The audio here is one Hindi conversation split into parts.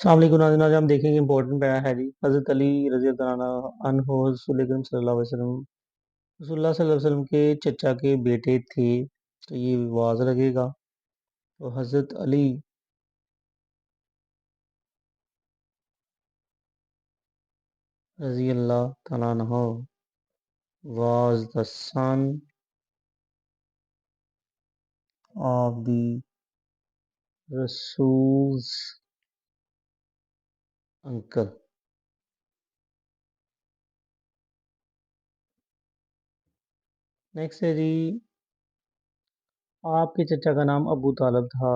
अस्सलाम वालेकुम नाज़रीन। आज हम देखेंगे इंपॉर्टेंट पैरा है जी। हज़रत अली रज़ी अल्लाह अन्हो रसूल अकरम सल्लल्लाहु अलैहि वसल्लम रसूलुल्लाह सल्लल्लाहु अलैहि वसल्लम के चचा के बेटे थे। तो ये वाज लगेगा। तो हज़रत अली रज़ी अल्लाह तआला अन्हो was the son of the Rasul's uncle। Next है जी, आपके चचा का नाम अबू तालब था।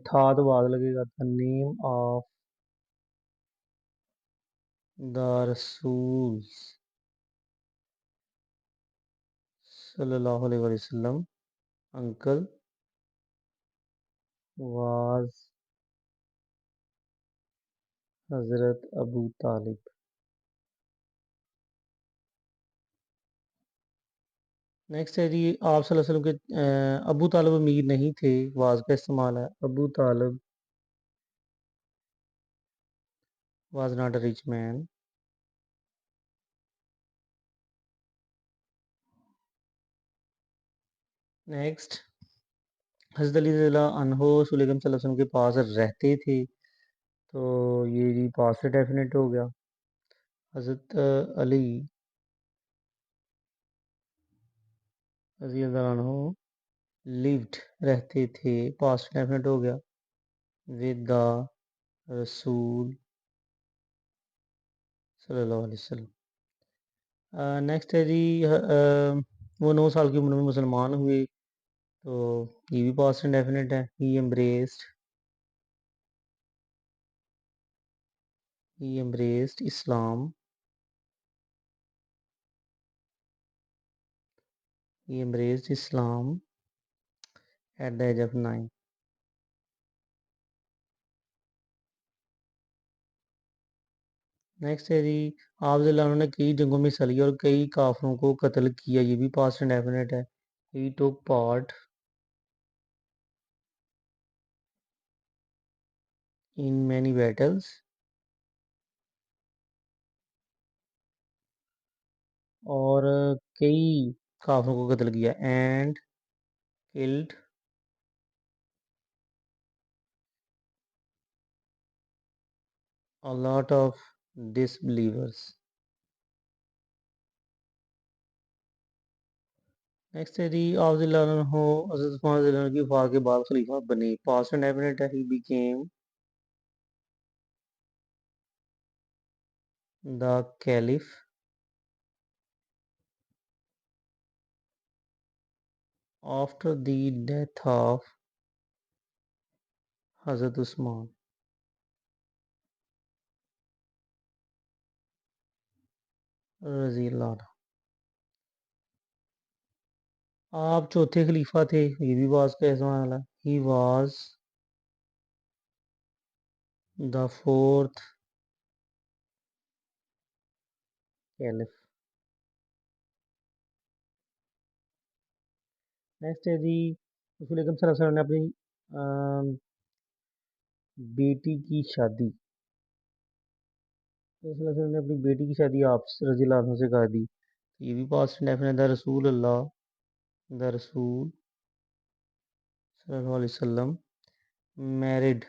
था तो वाज लगेगा। द नेम ऑफ द रसूल सल्लल्लाहु अलैहि वसल्लम uncle was Hazrat Abu Talib. Next है जी, आप सल्लल्लाहु अलैहि वसल्लम के अबू तालिब अमीर नहीं थे। वाज का इस्तेमाल है। Abu Talib was not a rich man. Next, हज़रत अली रज़ियल्लाहु अन्हु रसूल अकरम सल्लल्लाहु अलैहि वसल्लम के पास रहते थे। तो ये जी पास से डेफिनेट हो गया। हज़रत अली रज़ियल्लाहु अन्हु लिव्ड रहते थे। पास डेफिनेट हो गया। विद द रसूल सल्लल्लाहु अलैहि वसल्लम। नेक्स्ट है जी, वो 9 साल की उम्र में मुसलमान हुए। तो ये भी पास्ट इंडेफिनिट है। He embraced Islam. He embraced Islam at the age of 9। Next है जी, आप ने कई जंगों में हिस्सा लिया और कई काफरों को कत्ल किया। ये भी पास्ट इंडेफिनिट है। He took part in many battles. और कई काफरों को कत्ल किया। And killed a lot of disbelievers. Next है जी, आप हो हज़रत उस्मान रज़ी अल्लाह अन्हु की वफ़ात के बाद खलीफा बने। पास्ट इंडेफिनिट है। He became the caliph after the death of हज़रत उस्मान रज़ी अल्लाह अन्हु। आप चौथे खलीफा थे। ये भी वाज का इस्तेमाल है। He was the fourth caliph. Next है जी, रसूल अकरम सल्लल्लाहु अलैहि वसल्लम ने अपनी बेटी की शादी रसूल सल्लल्लाहु अलैहि वसल्लम ने अपनी बेटी की शादी आप रज़ी अल्लाह अन्हु से कर दी। ये भी पास्ट इंडेफिनिट है। द रसूल सल्लल्लाहु अलैहि वसल्लम married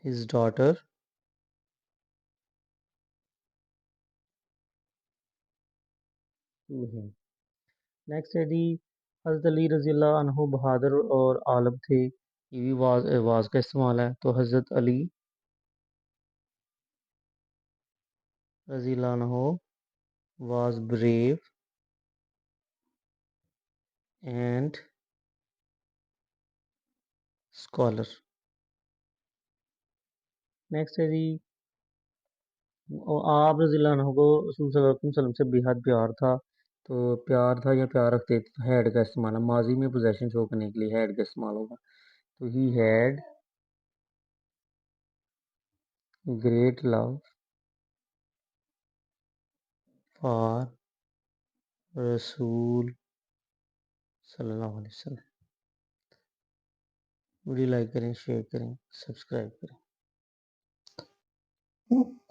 his daughter to him। Next है जी, हज़रत अली रज़ी अल्लाह अन्हु बहादुर और आलब थे। ये भी वाज का इस्तेमाल है। तो हज़रत अली रज़ी अल्लाह अन्हु was brave and scholar। Next है जी, आप रज़ी अल्लाह अन्हु को रसूल सल्लल्लाहु अलैहि वसल्लम से बेहद प्यार था। तो प्यार था या प्यार रखते थे, तो हैड का इस्तेमाल है। माजी में पोजेशन शो करने के लिए हैड का इस्तेमाल होगा। तो he had great love for रसूल सल्लल्लाहु अलैहि वसल्लम। वीडियो लाइक करें, शेयर करें, सब्सक्राइब करें।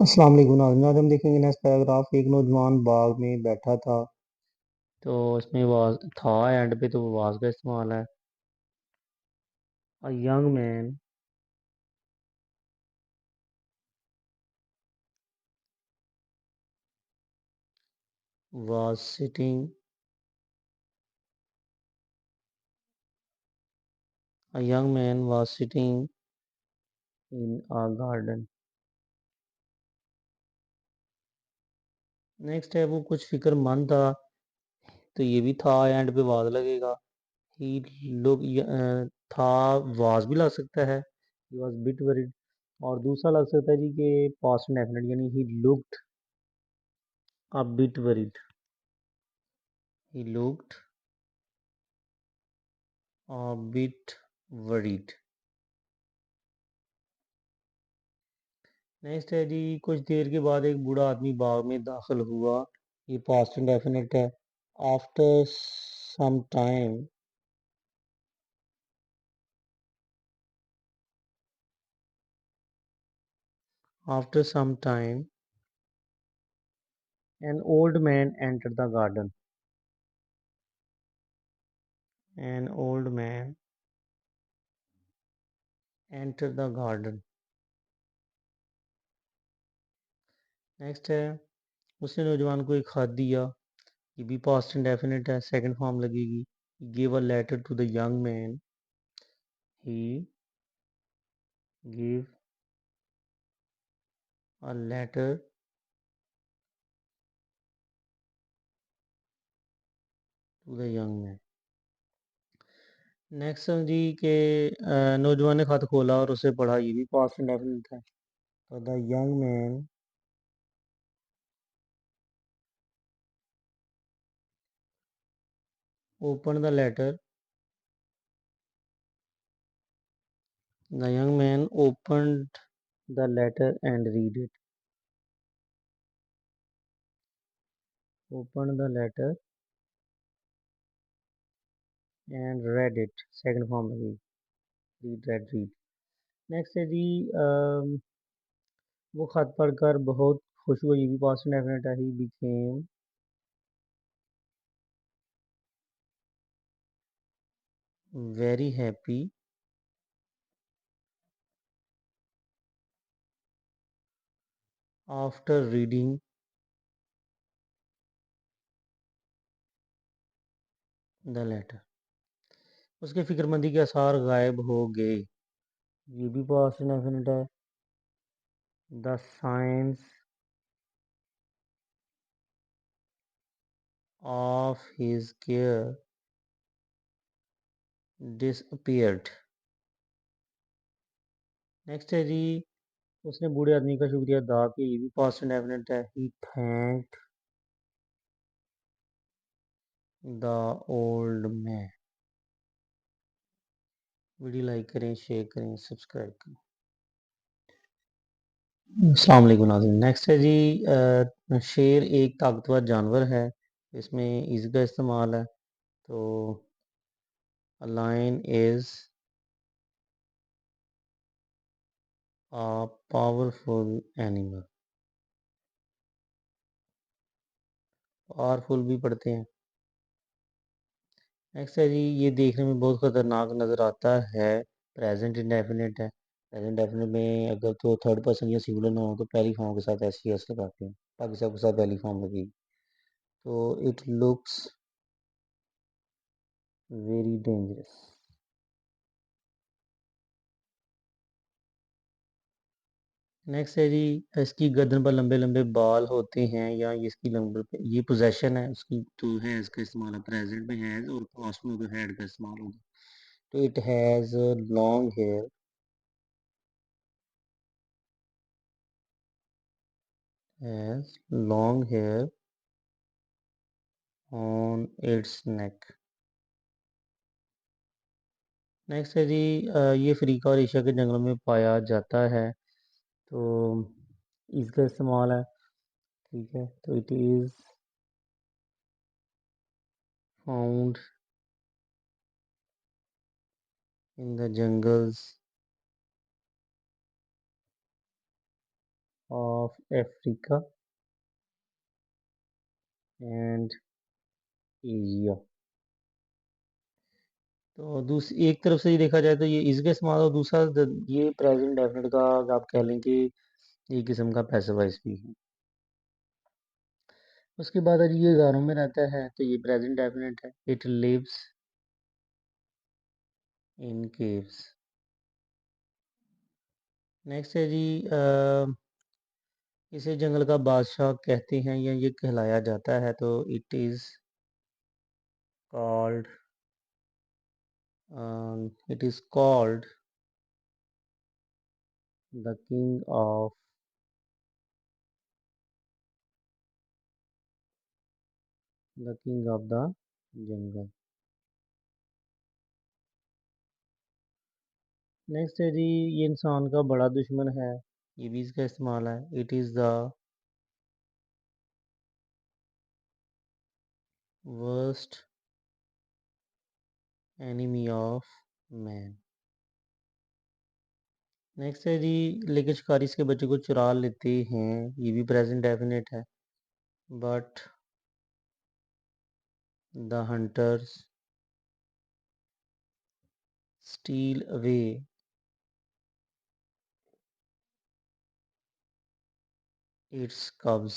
अस्सलाम वालेकुम नाज़रीन, आज हम देखेंगे नेक्स्ट पैराग्राफ। एक नौजवान बाग में बैठा था, तो इसमें वाज था एंड पे तो वाज का इस्तेमाल है। A young man was sitting, a young man was sitting in a garden. Next है वो कुछ फिक्रमंद था, तो ये भी था एंड पे वाज लगेगा। ही लुक था, वाज भी लग सकता है, ही वाज बिट वरीड। और दूसरा लग सकता है जी कि पास्ट इंडेफिनिट, यानी he looked a bit worried, he looked a bit worried. Next है जी कुछ देर के बाद एक बूढ़ा आदमी बाग में दाखिल हुआ, ये पास्ट इंडेफिनिट है। After some time, after some time an old man enter the garden, an old man enter the garden. Next है उसने नौजवान को एक खत दिया, ये भी पास्ट इंडेफिनिट है, सेकंड फॉर्म लगेगी। Give a letter to the young man, he give a letter to the young man. Next जी के नौजवान ने खत खोला और उसे पढ़ा, ये भी पास्ट इंडेफिनिट है। तो the young man open the letter, the young man opened the letter and read it, open the letter and read it, second form लगेगी। Read read read. नेक्स्ट है जी वो खत पढ़कर बहुत खुश हुआ, ये भी पास्ट इंडेफिनिट है। He became very happy after reading the letter, उसके फिक्रमंदी के आसार गायब हो गए, ये भी पास्ट इंडेफिनिट है। The signs of his care disappeared. Next है जी उसने बूढ़े आदमी का शुक्रिया अदा किया, ये भी पास्ट इंडेफिनिट है। He thanked the old man. Video like करें, शेयर करें, सब्सक्राइब करें। अस्सलाम वालेकुम नाज़रीन। नेक्स्ट है जी शेर एक ताकतवर जानवर है, इसमें इज का इस्तेमाल है। तो a lion is a powerful animal, powerful भी पढ़ते हैं। नेक्स्ट है जी ये देखने में बहुत खतरनाक नज़र आता है, प्रेजेंट इंडेफिनिट है। प्रेजेंट इंडेफिनिट में अगर तो थर्ड पर्सन या सिंगुलर ना हो तो पहली फॉर्म के साथ एस सी एस लगाते हैं, बाकी सब के साथ पहली फॉर्म लगेगी। तो it looks very dangerous. Next है जी इसकी गर्दन पर लंबे लंबे बाल होते हैं, या ये इसकी लंबे ये पोजेशन है उसकी, तो हैज़ का इस्तेमाल है, प्रेजेंट में हैज़ और पास्ट में तो हैड का इस्तेमाल होगा। तो it has long hair, has long hair on its neck. Next है जी ये अफ्रीका और एशिया के जंगलों में पाया जाता है, तो इसका इस्तेमाल है। ठीक है, तो it is found in the jungles of Africa and Asia। तो दूसरी एक तरफ से ही देखा जाए तो ये इसका इस्तेमाल, और दूसरा ये प्रेजेंट डेफिनेट का आप कह लें कि एक किस्म का पैसिव वॉइस भी है। उसके बाद अगर ये घरों में रहता है तो ये प्रेजेंट डेफिनेट है, it lives in caves. Next है जी इसे जंगल का बादशाह कहते हैं या ये कहलाया जाता है, तो it is called it is called the king of the jungle. Next है जी ये इंसान का बड़ा दुश्मन है, ये भी इसका इस्तेमाल है, it is the worst enemy of man. Next है जी लेकिन शिकारी इसके बच्चे को चुरा लेते हैं, ये भी प्रेजेंट डेफिनेट है, but the hunters steel away it's कब्स।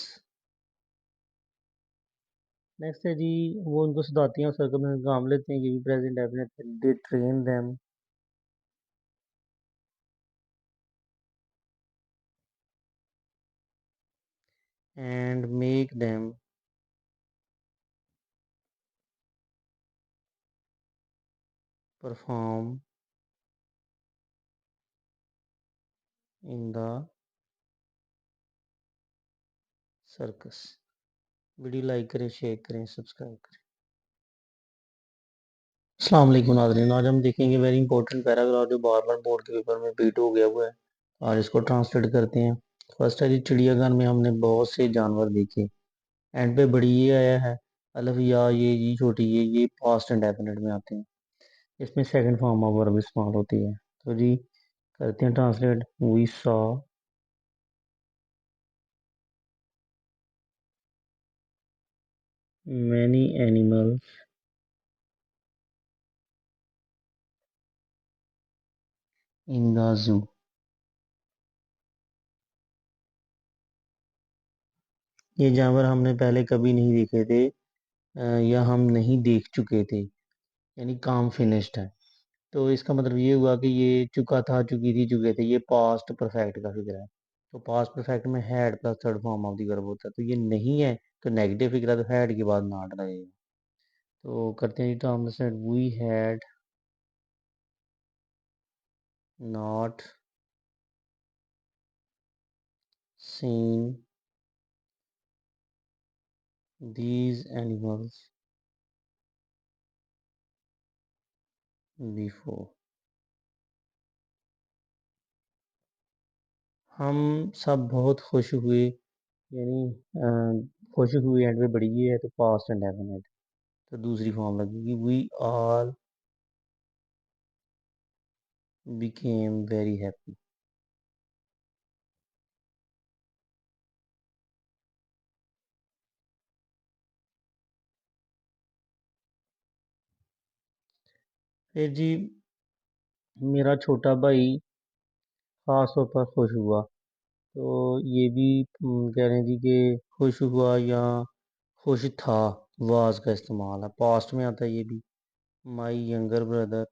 Next है जी वो उनको सताती हैं और सर्कल में काम लेते हैं, ये भी प्रेजेंट डेफिनेट है, they train them and make them perform in the circus. Video like करें, शेयर करें, सब्सक्राइब करें। अस्सलाम वालेकुम नाज़रीन, आज हम देखेंगे वेरी इंपॉर्टेंट पैराग्राफ जो बार बार बोर्ड के पेपर में रिपीट हो गया हुआ है। आज इसको ट्रांसलेट करते हैं। फर्स्ट है जी चिड़ियाघर में हमने बहुत से जानवर देखे। एंड पे बड़ी ये आया है अलफ या ये छोटी ये पास्ट एंड डेफिनेट में आते हैं। इसमें सेकंड फॉर्म ऑफ वर्ब इस्तेमाल होती है। तो जी करते हैं translate. We saw many animals in the zoo. ये जानवर हमने पहले कभी नहीं देखे थे, या हम नहीं देख चुके थे, यानी काम फिनिश्ड है। तो इसका मतलब ये हुआ कि ये चुका था, चुकी थी, चुके थे, ये पास्ट परफेक्ट का फिगर है। तो पास्ट परफेक्ट में had plus third form of the verb होता है, तो ये नहीं है तो नेगेटिव फिगर है, तो हैड के बाद नॉट लगेगा। तो करते हैं तो हमने said we had not seen these animals before. हम सब बहुत खुश हुए, यानी खुश हुए एंड में बड़ी ये है तो पास्ट एंड डेफिनेट, तो दूसरी फॉर्म लगेगी we all became very happy. फिर जी मेरा छोटा भाई खास तौर पर खुश हुआ, तो ये भी कह रहे हैं जी कि खुश हुआ या खुश था, वाज का इस्तेमाल है, पास्ट में आता है ये भी। My younger brother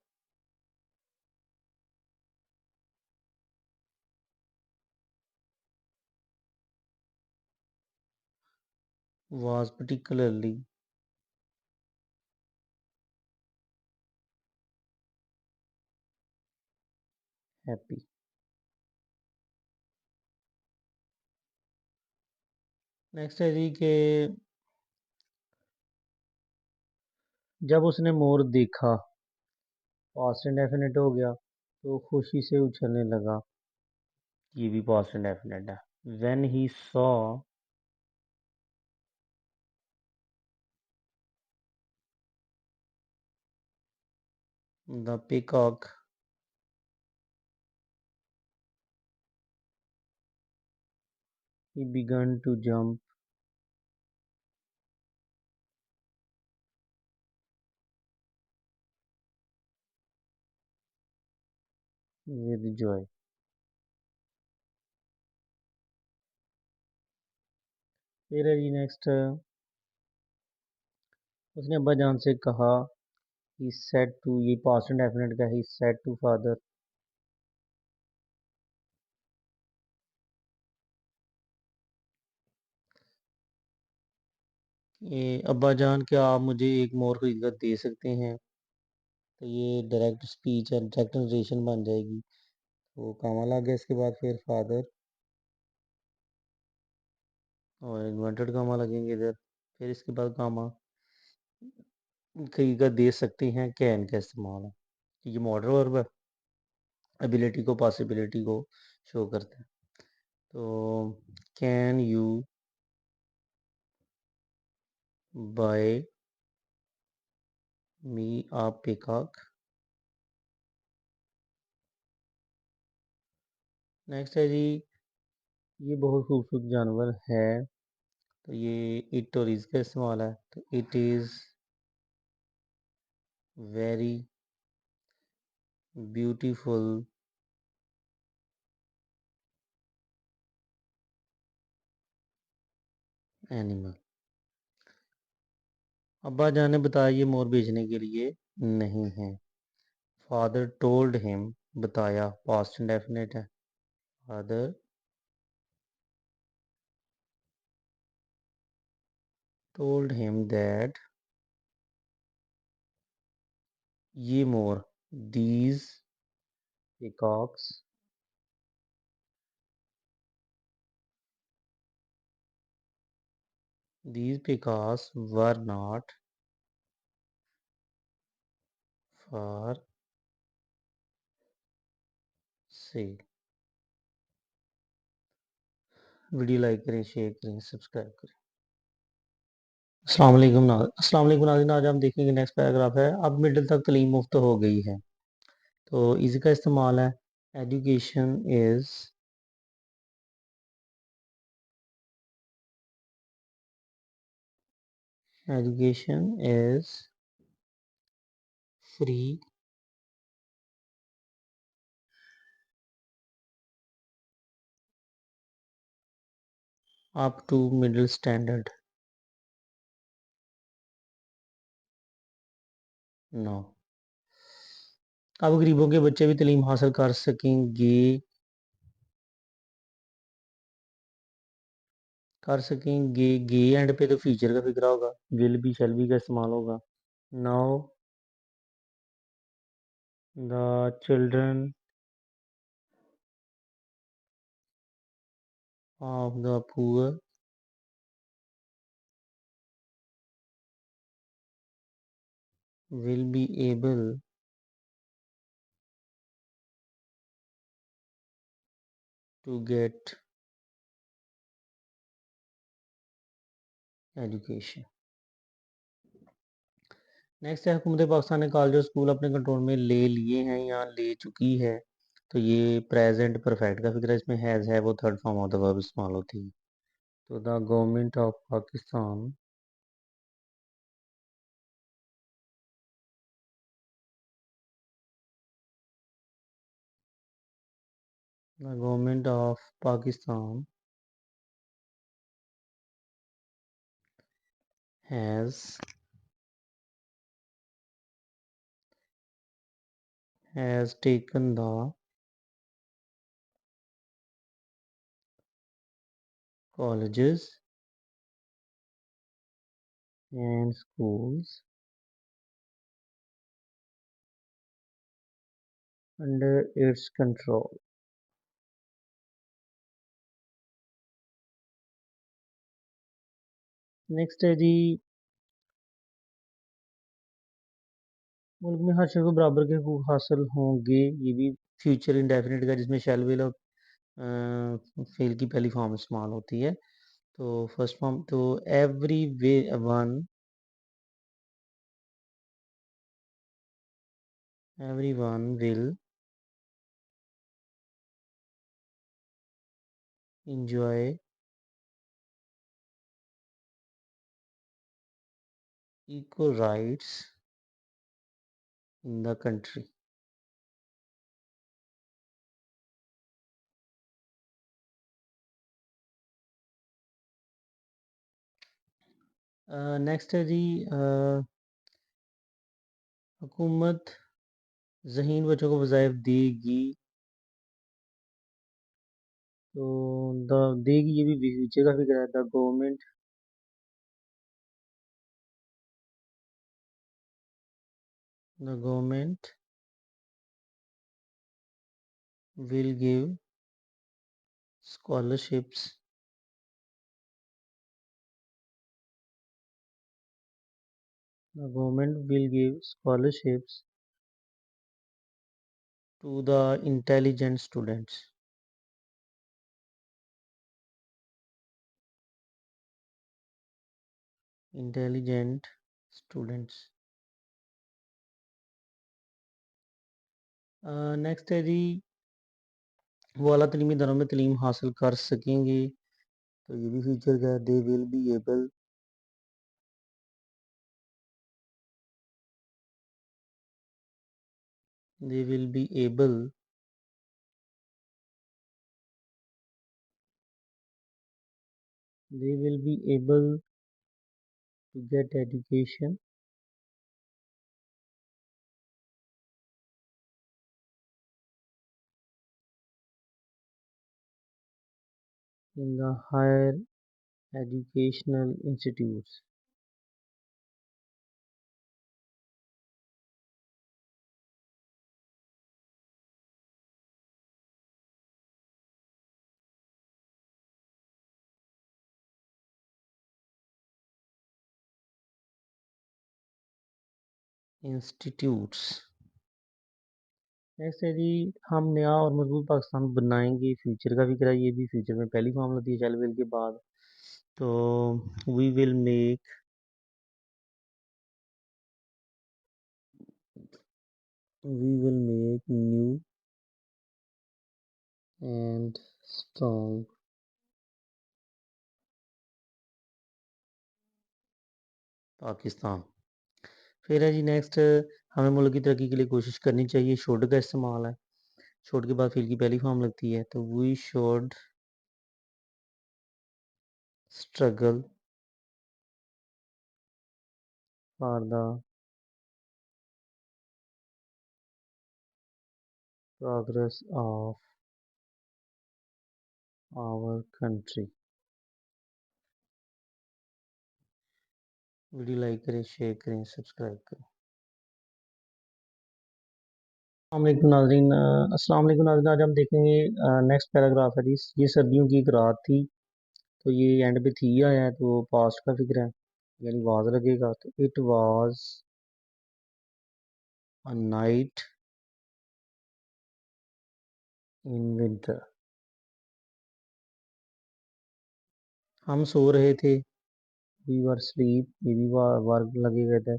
was particularly happy. Next है जी कि जब उसने मोर देखा, पास्ट इंडेफिनिट हो गया, तो खुशी से उछलने लगा, ये भी पास्ट इंडेफिनिट है। When he saw the peacock He began to jump with joy. फिर है जी नेक्स्ट, उसने अब्बा जान से कहा, he said to, ये past indefinite का, he said to father, ये अब्बा जान क्या आप मुझे एक मोर खरीद कर दे सकते हैं। तो ये डायरेक्ट स्पीच और डायरेक्ट नरेशन बन जाएगी। तो कामा लग गया इसके बाद, फिर फादर और इन्वर्टेड कामा लगेंगे इधर। फिर इसके बाद कामा खरीद कर दे सकते हैं, कैन का इस्तेमाल है। ये मॉडर्न वर्ब है, एबिलिटी को पॉसिबिलिटी को शो करता है। तो can you buy me a peacock. Next है जी, ये बहुत खूबसूरत जानवर है। तो ये इट और इज का इस्तेमाल है। तो it is very beautiful animal. अब्बा जान ने बताया ये मोर बेचने के लिए नहीं है। फादर टोल्ड हिम, बताया पास्ट इंडेफिनिट है। फादर टोल्ड हिम दैट, ये मोर, these peacocks, these peacocks were not for sale। Video like करें, शेयर करें, सब्सक्राइब करें। अस्सलाम वालेकुम नाज़रीन, आज हम देखेंगे नेक्स्ट पैराग्राफ है, अब मिडिल तक तालीम मुफ्त हो गई है। तो इसका इस्तेमाल है, education is education is free up to middle standard. No, अब गरीबों के बच्चे भी तालीम हासिल कर सकेंगे। गे एंड पे तो फ्यूचर का फिक्रा होगा, विल बी शैल बी का इस्तेमाल होगा। Now the children of the poor will be able to get education। Next है, हुकूमत पाकिस्तान ने कॉलेज और स्कूल अपने कंट्रोल में ले लिए हैं या ले चुकी है। तो ये प्रेजेंट परफेक्ट का फिक्र है, इसमें हैज़ है वो third form of the verb इस्तेमाल होती है। तो the government of Pakistan the government of Pakistan has has taken the colleges and schools under its control। Next है जी, मुल्क में हर शख्स को बराबर के हकूक हासिल होंगे। ये भी फ्यूचर इंडेफिनिट का, जिसमें शैल विल और फेल की पहली फॉर्म इस्तेमाल होती है। तो फर्स्ट फॉर्म तो every way one every one will enjoy equal rights in the country. Next है जी, हुकूमत ज़हीन बच्चों को वज़ाइफ देगी। तो द देगी ये भी फ्यूचर का फिक्र है। The government will give scholarships the government will give scholarships to the intelligent students. Intelligent students. Next है जी, वो अला तलीमी दरों में तलीम हासिल कर सकेंगे। तो ये भी फीचर का है। They will be able they will be able they will be able to get education in the higher educational institutes. Next है जी, हम नया और मजबूत पाकिस्तान बनाएंगे। फ्यूचर का फिक्र है। ये भी फ्यूचर में पहली फॉर्म होती है शेल विल के बाद। तो we will make new and strong Pakistan. फिर है जी नेक्स्ट, हमें मुल्क की तरक्की के लिए कोशिश करनी चाहिए। शुड का इस्तेमाल है। शुड के बाद फिर की पहली फॉर्म लगती है। तो we should struggle for the progress of our country. Video like करें, शेयर करें, सब्सक्राइब करें। अस्सलाम वालेकुम नाज़रीन, आज हम देखेंगे नेक्स्ट पैराग्राफ है जी। ये सर्दियों की एक रात थी। तो ये एंड पे थी आया है तो पास्ट का फिक्र है, यानी वाज लगेगा। तो it was a night in winter. हम सो रहे थे। वी वर स्लीप, ये भी वर्ग लगेगा इधर।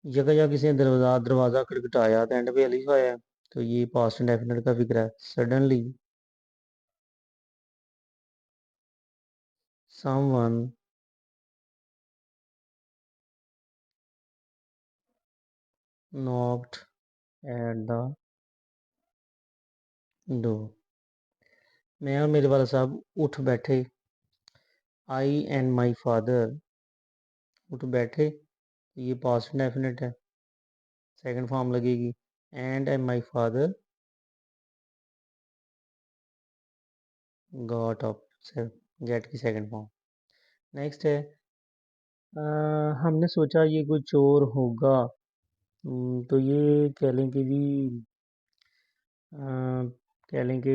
जगह जगह किसी ने दरवाजा खटखटाया। तो एंड पे अलिफ आया है। तो ये पास्ट इंडेफिनिट का फिक्र है। Suddenly someone knocked at the door। मैं और मेरे वाला साहब उठ बैठे। आई एंड माई फादर उठ बैठे। ये पास्ट इंडेफिनिट है, सेकंड फॉर्म लगेगी। And my father got up, get की सेकंड फॉर्म। नेक्स्ट है, हमने सोचा ये कोई चोर होगा। तो ये कह लें कि जी कह लें कि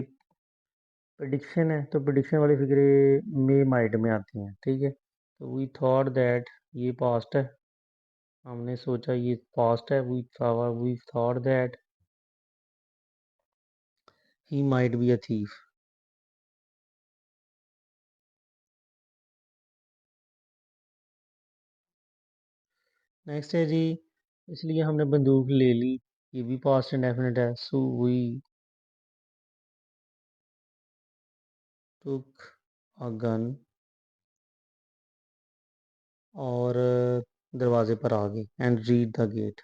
प्रिडिक्शन है। तो प्रिडिक्शन वाली फिक्रे मे माइट में आती हैं, ठीक है। तो वी थॉट दैट, ये पास्ट है। हमने सोचा ये पास्ट है। We thought that he might be a thief. Next है जी, इसलिए हमने बंदूक ले ली। ये भी पास्ट इंडेफिनिट है। So we took a gun और दरवाजे पर आ गए and read the gate.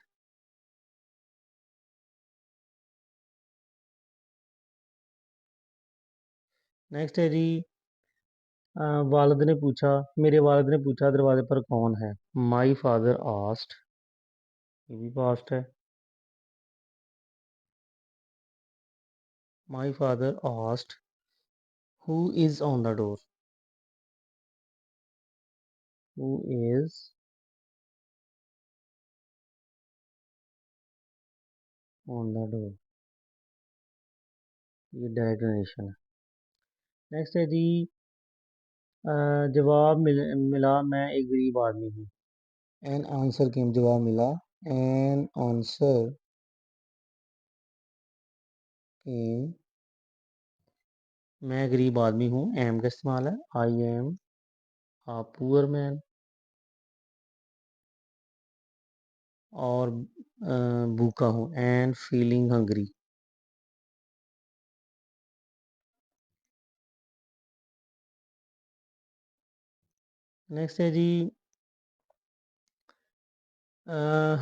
Next है जी, वालिद ने पूछा, मेरे वालिद ने पूछा दरवाजे पर कौन है। माई फादर आस्ट, ये भी पास्ट है। My father asked who is on the door, who is on the door, ये डायरेक्ट नरेशन है। नेक्स्ट है जी, जवाब मिला मैं एक गरीब आदमी हूँ। एन आंसर केम, जवाब मिला। एन आंसर केम, मैं गरीब आदमी हूँ, एम का इस्तेमाल है। I am a poor man, और भूखा हूँ एंड फीलिंग हंग्री। नेक्स्ट है जी,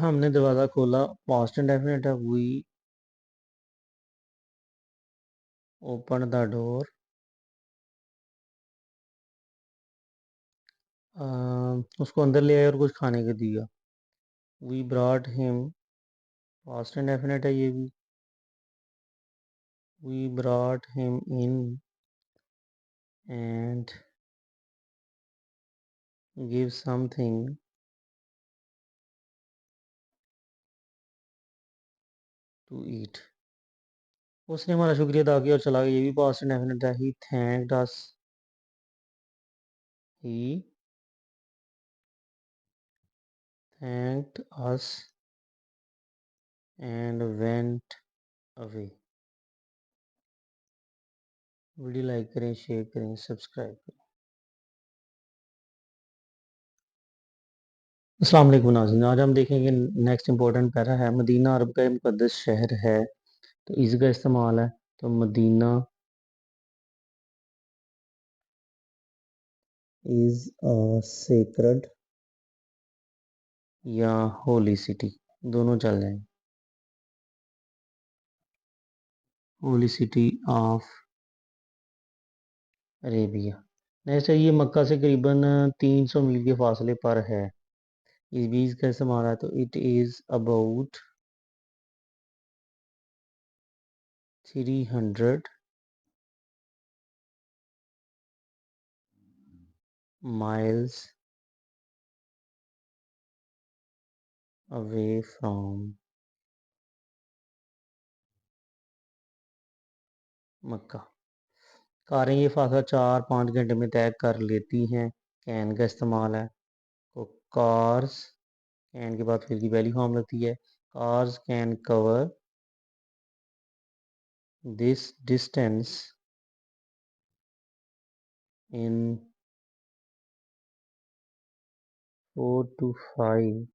हमने दरवाज़ा खोला, पास्ट इंडेफिनिट है। वी ओपन द डोर, उसको अंदर ले आए और कुछ खाने को दिया। We brought him, past indefinite है ये भी। We brought him in and give something to eat. उसने हमारा शुक्रिया अदा किया और चला गया, ये भी पास्ट इंडेफिनिट है। He thanked us, he thanked us and went away. Video like करें, शेयर करें, सब्सक्राइब करें। अस्सलाम वालेकुम नाज़रीन, आज हम देखेंगे नेक्स्ट इंपॉर्टेंट पैरा है। मदीना अरब का एक मुक़द्दस शहर है, तो इसका इस्तेमाल है। तो मदीना इज़ अ सेक्रेड या होली सिटी, दोनों चल जाएंगे। Holy city of Arabia. Next है, ये मक्का से करीबन 300 मील के फासले पर है। इस बीज का इस्तेमाल है, तो it is about 300 miles away from Mecca. कारें ये फासला 4-5 घंटे में तय कर लेती हैं। कैन का इस्तेमाल है, तो कार्स, कैन के बाद फिर की पहली फॉर्म लगती है। Cars can cover this distance in 4 to 5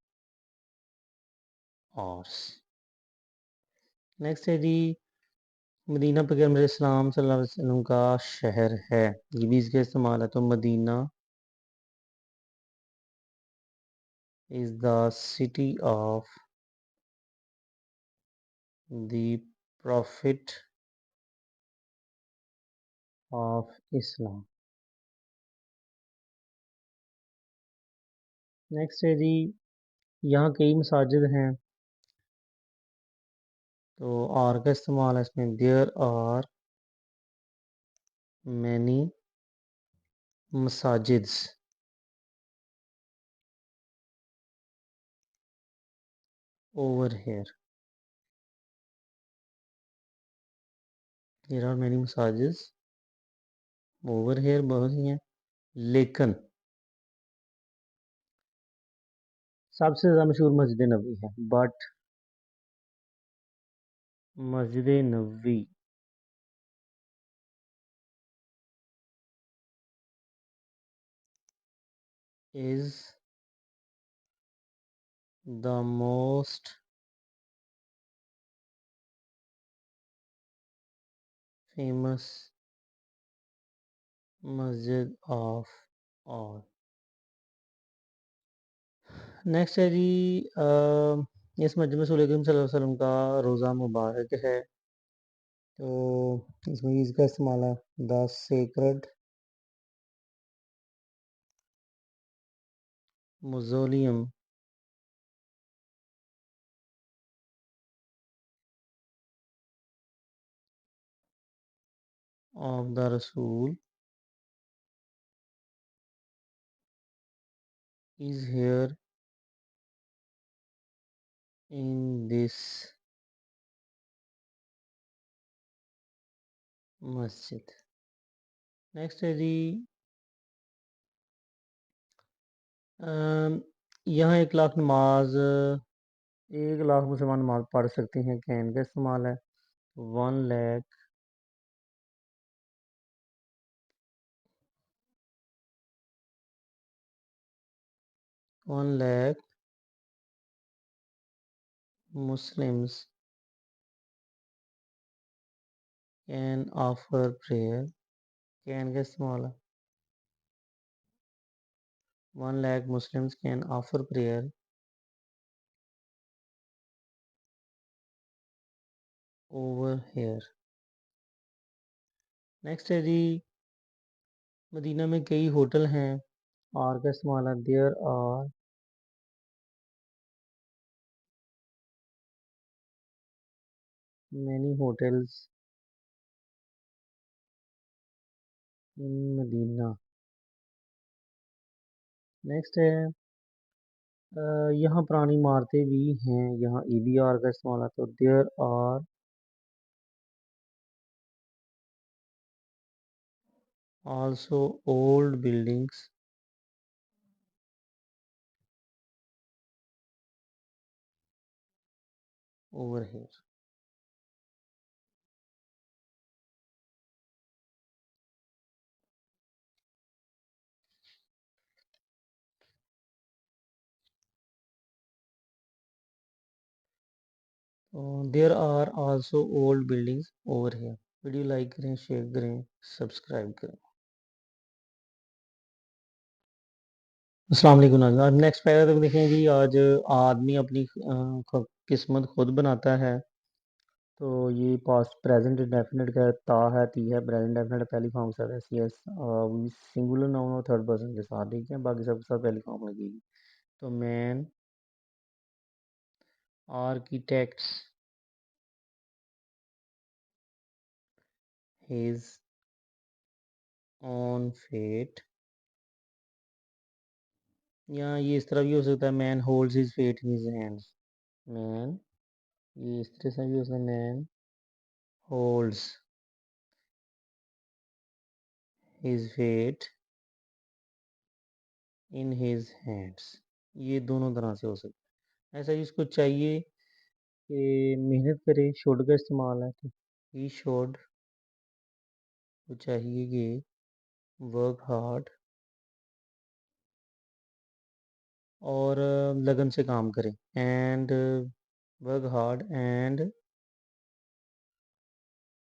hours। Next है जी, मदीना पैगम्बर इस्लाम सल्लल्लाहु अलैहि वसल्लम का शहर है। ये भी इसका इस्तेमाल है, तो Medina is the city of the prophet of Islam. Next है जी, यहाँ कई मसाजिद हैं, तो आर का इस्तेमाल है इसमें। देयर आर मैनी मसाजिद्स over here. There are many मसाजिद्स ओवर हेयर, बहुत ही हैं। लेकिन सबसे ज़्यादा मशहूर मस्जिद नबी है, बट मस्जिद नबी इज़ द मोस्ट फेमस मस्जिद ऑफ ऑल। नेक्स्ट है जी, इस मस्जिद में रसूल करीम सल्लल्लाहु अलैहि वसल्लम का रोज़ा मुबारक है। तो इसमें इसका इस्तेमाल है the sacred mausoleum of the Rasul is here in this मस्जिद। नेक्स्ट है जी, यहाँ 1 लाख नमाज 1 लाख मुसलमान नमाज पढ़ सकते हैं, कैन का इस्तेमाल है 1 lakh 1 lakh Muslims can offer prayer, can का इस्तेमाल है 1 lakh Muslims can offer prayer over here. Next है जी, मदीना में कई होटल हैं, आर का इस्तेमाल है there are many hotels in Medina. Next है, यहाँ पुरानी इमारतें भी हैं, यहाँ ई बी आर का इस्तेमाल है तो there are also old buildings over here. There are also old buildings over here. Video like करें, शेयर करें, सब्सक्राइब करें। अस्सलाम वालेकुम नाज़रीन। आज नेक्स्ट पैराग्राफ देखें जी। आज आदमी अपनी किस्मत खुद बनाता है। तो ये पास्ट प्रेजेंट इंडेफिनिट का ता है, ती है, प्रेजेंट डेफिनेट पहली फॉर्म के साथ, S C S singular noun और थर्ड पर्सन के साथ, ठीक है, बाकी सब सब पहली फॉर्म लगेगी। तो man architects his own fate, या ये इस तरह भी हो सकता है man holds his fate in his hands. Man, ये इस तरह से भी हो सकता है man holds his fate in his hands. ये दोनों तरह से हो सकता है। ऐसा ही इसको चाहिए कि मेहनत करे, शुड का इस्तेमाल है तो ही शुड, तो चाहिए कि वर्क हार्ड और लगन से काम करें, and work hard and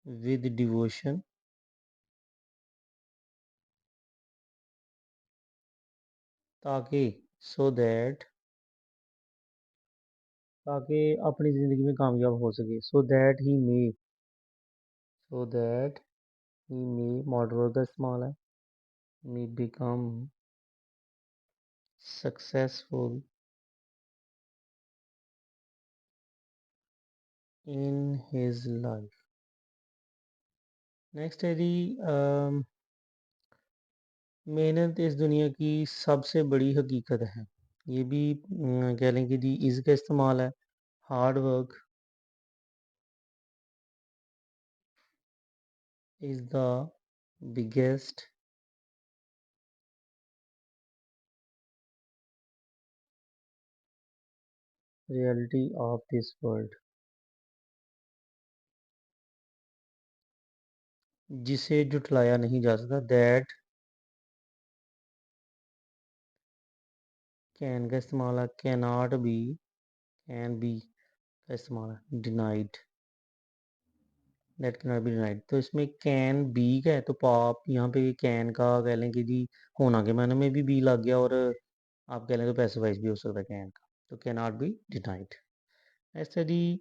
with devotion, ताकि सो दैट, ताकि अपनी ज़िंदगी में कामयाब हो सके, so that he may model work का इस्तेमाल है, may become successful in his life. Next है जी, मेहनत इस दुनिया की सबसे बड़ी हकीकत है। ये भी कह लें कि जी इज़ का इस्तेमाल है, hard work is the biggest reality of this world, जिसे जुटलाया नहीं जा सकता, दैट कैन का इस्तेमाल है, can not be, can be का इस्तेमाल है, denied. That can not be denied. तो इसमें कैन बी का है, तो आप यहाँ पे कैन का कह लें कि जी होना के मायने में भी बी लग गया, और आप कह लें तो पैसिव वॉइस भी हो सकता है कैन का, तो कैन नॉट बी डिनाइड। ऐसे जी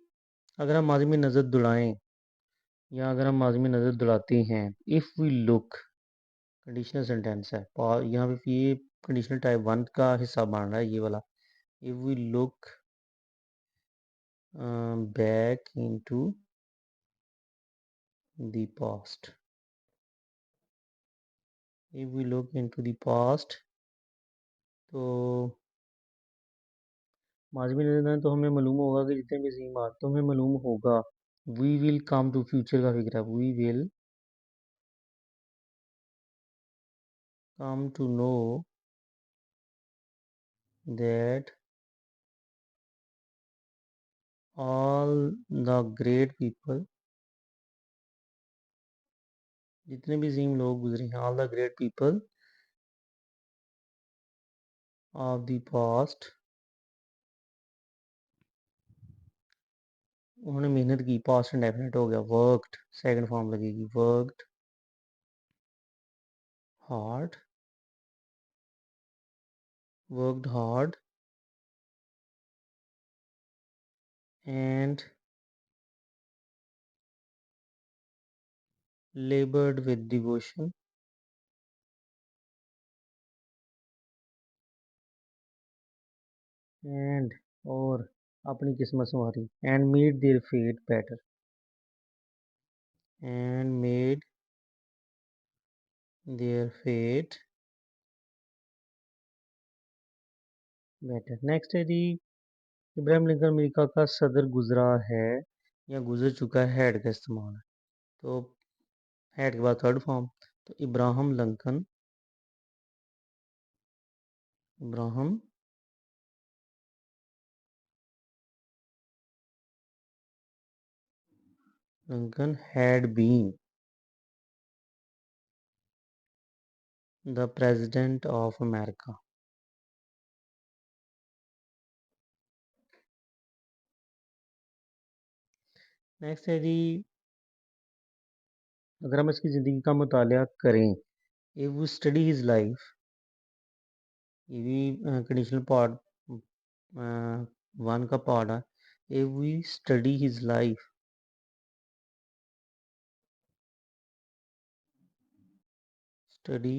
अगर हम माजी में नज़र दौड़ाएं या अगर हम माजी में नज़र दौड़ाते हैं, if we look conditional sentence है, यहाँ पे ये कंडीशनल टाइप 1 का हिस्सा बन रहा है ये वाला। If we look back into the past, if we look into the past, तो माजी में नज़र तो हमें मालूम होगा कि जितने भी ज़ीम आते तो हमें मालूम होगा। We will come to future का फिक्र है, we will come to know that all the great people, जितने भी ज़ीम लोग गुजरे हैं, all the great people of the past, उन्होंने मेहनत की, पास्ट इंडेफिनिट हो गया, वर्कड सेकंड फॉर्म लगेगी, worked hard, worked hard and labored with devotion and और अपनी किस्मत संवारी, and made their fate better, and made their fate better। Next है जी इब्राहिम लिंकन अमेरिका का सदर गुजरा है या गुजर चुका है, हैड का इस्तेमाल है, तो हैड के बाद थर्ड फॉर्म, तो Abraham Lincoln, Abraham Lincoln had been the president of America. Next है जी अगर हम इसकी ज़िंदगी का मुताला करें, if we study his life, ये भी कंडीशनल पार्ट वन का पार्ट है। If we study his life, study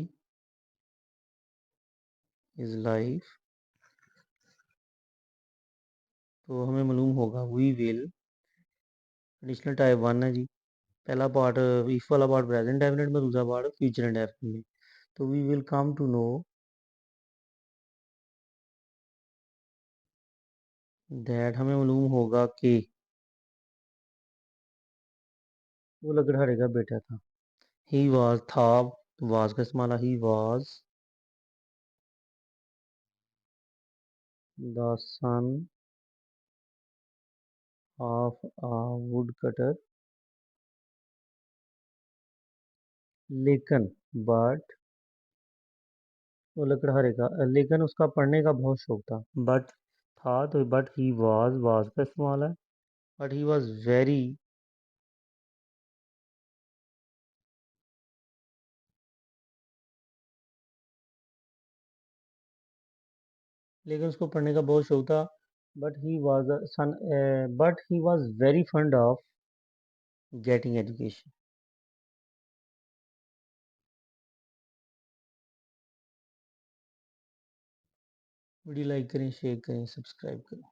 his life, तो हमें मालूम होगा we will, conditional type one है जी, पहला पार्ट इफ वाला पार्ट प्रेजेंट डेफिनेट में, दूसरा पार्ट फ्यूचर इंडेफिनिट में, तो we will come to know that, हमें मालूम होगा कि वो लकड़हारे का बेटा था। ही वाज था, वाज का इस्तेमाल, he was the son of a would cutter, लेकिन बट, वो लकड़हारे का, लेकिन उसका पढ़ने का बहुत शौक था, बट था तो बट ही वाज का इस्तेमाल है, बट ही वाज वेरी, लेकिन उसको पढ़ने का बहुत शौक था, but he was son, but he was very fond of getting education. Video like करें, शेयर करें, सब्सक्राइब करें।